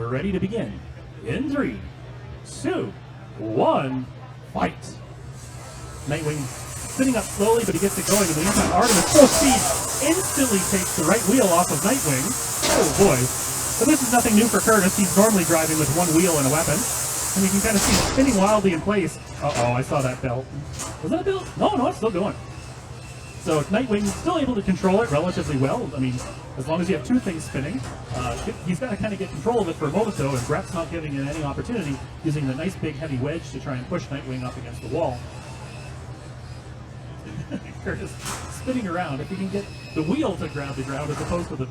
ready to begin. In 3, 2, 1, fight. NightWing spinning up slowly, but he gets it going. In the meantime, Artemis, full speed, instantly takes the right wheel off of NightWing. Oh boy. But this is nothing new for Curtis. He's normally driving with one wheel and a weapon. And you can kind of see him spinning wildly in place. Uh-oh, I saw that belt. Was that a belt? No, it's still going. So NightWing is still able to control it relatively well. I mean, as long as you have two things spinning. He's got to kind of get control of it for a moment though, and Brett's not giving it any opportunity, using the nice big heavy wedge to try and push NightWing up against the wall. Curtis spinning around. If he can get the wheel to grab the ground as opposed to the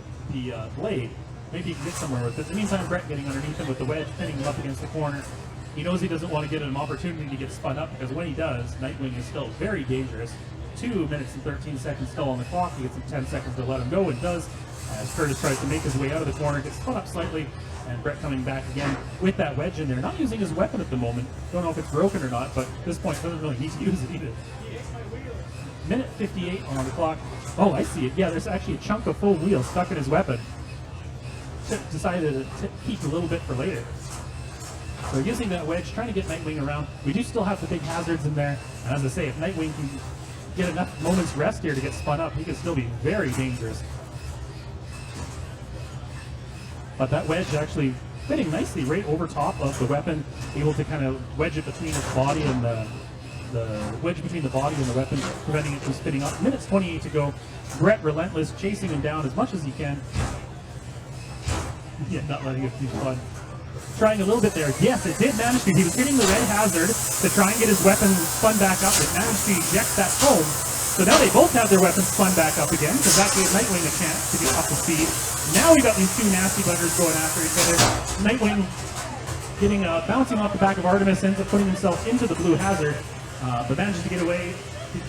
blade, maybe he can get somewhere with it. In the meantime, Brett getting underneath him with the wedge, pinning him up against the corner. He knows he doesn't want to get an opportunity to get spun up, because when he does, NightWing is still very dangerous. 2 minutes and 13 seconds still on the clock. He gets him 10 seconds to let him go, and does, as Curtis tries to make his way out of the corner, gets spun up slightly, and Brett coming back again with that wedge in there. Not using his weapon at the moment. Don't know if it's broken or not, but at this point doesn't really need to use it either. Minute 58 on the clock. Oh, I see it. Yeah, there's actually a chunk of full wheel stuck in his weapon. Decided to keep a little bit for later. So using that wedge, trying to get NightWing around. We do still have the big hazards in there. And as I say, if NightWing can get enough moments rest here to get spun up, he can still be very dangerous. But that wedge actually fitting nicely right over top of the weapon, able to kind of wedge it between its body and the wedge between the body and the weapon, preventing it from spinning up. Minutes 28 to go. Brett relentless, chasing him down as much as he can. Yeah, not letting it be fun. Trying a little bit there. Yes, it did manage to. He was hitting the red hazard to try and get his weapon spun back up. It managed to eject that foam. So now they both have their weapons spun back up again, because that gave NightWing a chance to get up to speed. Now we got these two nasty buggers going after each other. NightWing getting bouncing off the back of Artemis, ends up putting himself into the blue hazard, but manages to get away.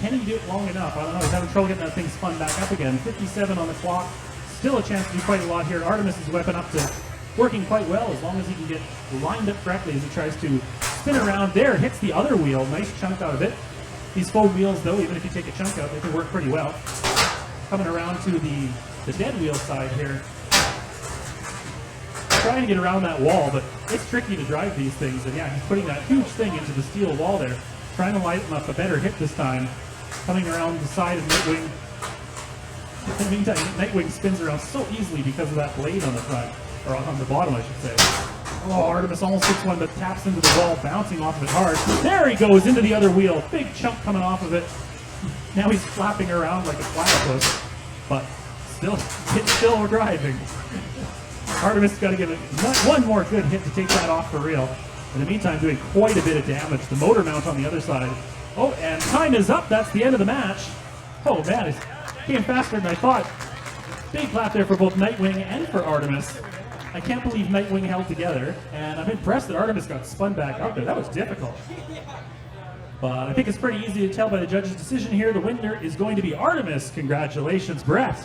Can he do it long enough? I don't know. He's having trouble getting that thing spun back up again. 57 on the clock. Still a chance to do quite a lot here. Artemis' weapon up to working quite well, as long as he can get lined up correctly as he tries to spin around. There, hits the other wheel. Nice chunk out of it. These foam wheels, though, even if you take a chunk out, they can work pretty well. Coming around to the dead wheel side here. Trying to get around that wall, but it's tricky to drive these things. And yeah, he's putting that huge thing into the steel wall there. Trying to lighten up a better hit this time. Coming around the side of NightWing. In the meantime, NightWing spins around so easily because of that blade on the front. Or on the bottom, I should say. Oh, Artemis almost hits one, but taps into the wall, bouncing off of it hard. There he goes, into the other wheel. Big chunk coming off of it. Now he's flapping around like a platypus, but still driving. Artemis got to give it one more good hit to take that off for real. In the meantime, doing quite a bit of damage. The motor mount on the other side. Oh, and time is up. That's the end of the match. Oh, man, it came faster than I thought. Big clap there for both NightWing and for Artemis. I can't believe NightWing held together, and I'm impressed that Artemis got spun back up there. That was difficult. But I think it's pretty easy to tell by the judge's decision here. The winner is going to be Artemis. Congratulations, Brett.